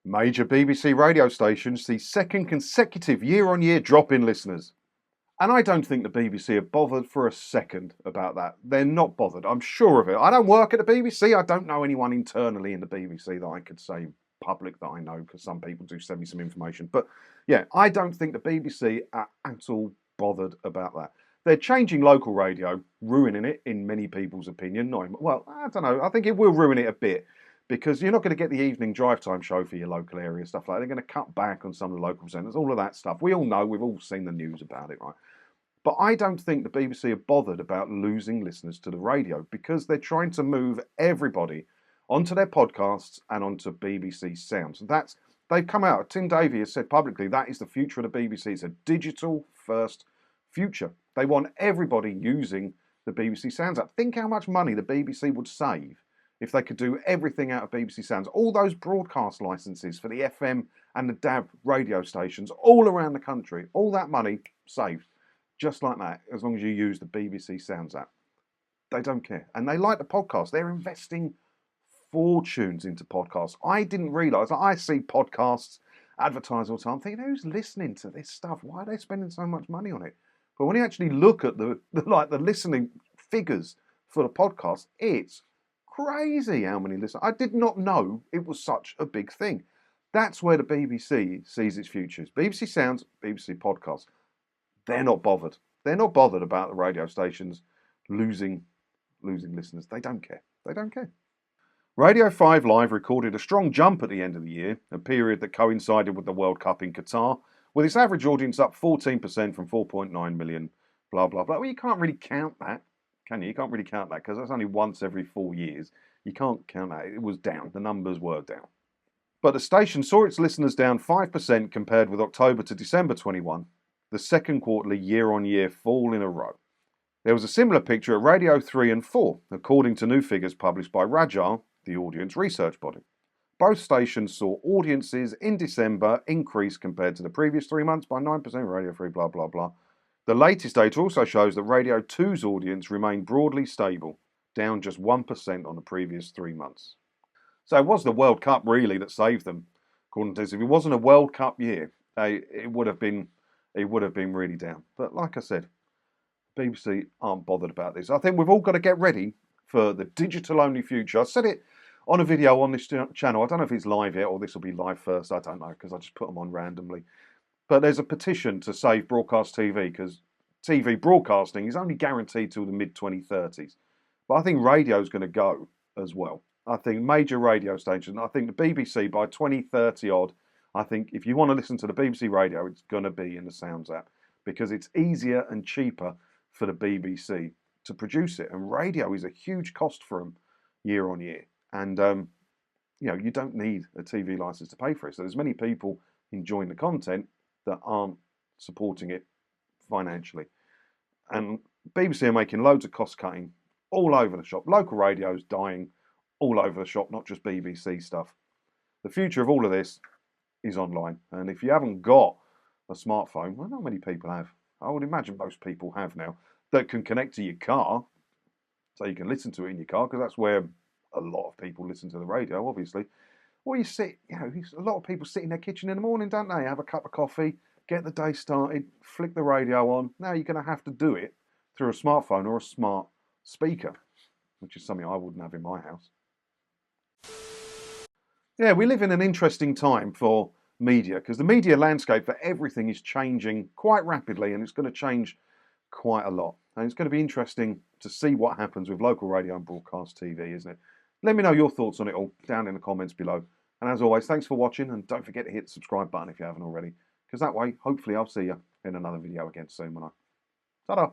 Major BBC radio stations see second consecutive year-on-year drop in listeners. And I don't think the BBC are bothered for a second about that. They're not bothered, I'm sure of it. I don't work at the BBC. I don't know anyone internally in the BBC that I could say public that I know, because some people do send me some information. But yeah, I don't think the BBC are at all bothered about that. They're changing local radio, ruining it in many people's opinion. Well, I don't know. I think it will ruin it a bit, because you're not going to get the evening drive time show for your local area, stuff like that. They're going to cut back on some of the local presenters, all of that stuff. We all know, we've all seen the news about it, right? But I don't think the BBC are bothered about losing listeners to the radio, because they're trying to move everybody onto their podcasts and onto BBC Sounds. They've come out. Tim Davie has said publicly that is the future of the BBC. It's a digital first future. They want everybody using the BBC Sounds app. Think how much money the BBC would save if they could do everything out of BBC Sounds. All those broadcast licenses for the FM and the DAB radio stations all around the country, all that money saved just like that, as long as you use the BBC Sounds app. They don't care. And they like the podcast. They're investing fortunes into podcasts. I didn't realise. I see podcasts advertised all the time, thinking, who's listening to this stuff? Why are they spending so much money on it? But when you actually look at the listening figures for the podcast, it's crazy how many listeners. I did not know it was such a big thing. That's where the BBC sees its futures. BBC Sounds, BBC Podcasts. They're not bothered. They're not bothered about the radio stations losing listeners. They don't care. They don't care. Radio 5 Live recorded a strong jump at the end of the year, a period that coincided with the World Cup in Qatar, with its average audience up 14% from 4.9 million, blah, blah, blah. Well, you can't really count that, can you? You can't really count that, because that's only once every 4 years. You can't count that. It was down. The numbers were down. But the station saw its listeners down 5% compared with October to December 21, the second quarterly year-on-year fall in a row. There was a similar picture at Radio 3 and 4, according to new figures published by Rajar, the audience research body. Both stations saw audiences in December increase compared to the previous 3 months by 9%, Radio 3, blah, blah, blah. The latest data also shows that Radio 2's audience remained broadly stable, down just 1% on the previous 3 months. So it was the World Cup really that saved them, according to this. If it wasn't a World Cup year, it would have been really down. But like I said, BBC aren't bothered about this. I think we've all got to get ready for the digital-only future. I said it on a video on this channel. I don't know if it's live yet or this will be live first. I don't know, because I just put them on randomly. But there's a petition to save broadcast TV, because TV broadcasting is only guaranteed till the mid-2030s. But I think radio's going to go as well. I think major radio stations, I think the BBC by 2030 odd, I think if you want to listen to the BBC radio, it's going to be in the Sounds app, because it's easier and cheaper for the BBC to produce it. And radio is a huge cost for them year on year. And, you don't need a TV license to pay for it. So there's many people enjoying the content that aren't supporting it financially. And BBC are making loads of cost cutting all over the shop. Local radio's dying all over the shop, not just BBC stuff. The future of all of this is online. And if you haven't got a smartphone, well, not many people have. I would imagine most people have now, that can connect to your car, so you can listen to it in your car, because that's where a lot of people listen to the radio, obviously. Or you sit, a lot of people sit in their kitchen in the morning, don't they? Have a cup of coffee, get the day started, flick the radio on. Now you're going to have to do it through a smartphone or a smart speaker, which is something I wouldn't have in my house. Yeah, we live in an interesting time for media, because the media landscape for everything is changing quite rapidly, and it's going to change quite a lot. And it's going to be interesting to see what happens with local radio and broadcast TV, isn't it? Let me know your thoughts on it all down in the comments below. And as always, thanks for watching, and don't forget to hit the subscribe button if you haven't already, because that way, hopefully, I'll see you in another video again soon, won't I? Ta-da!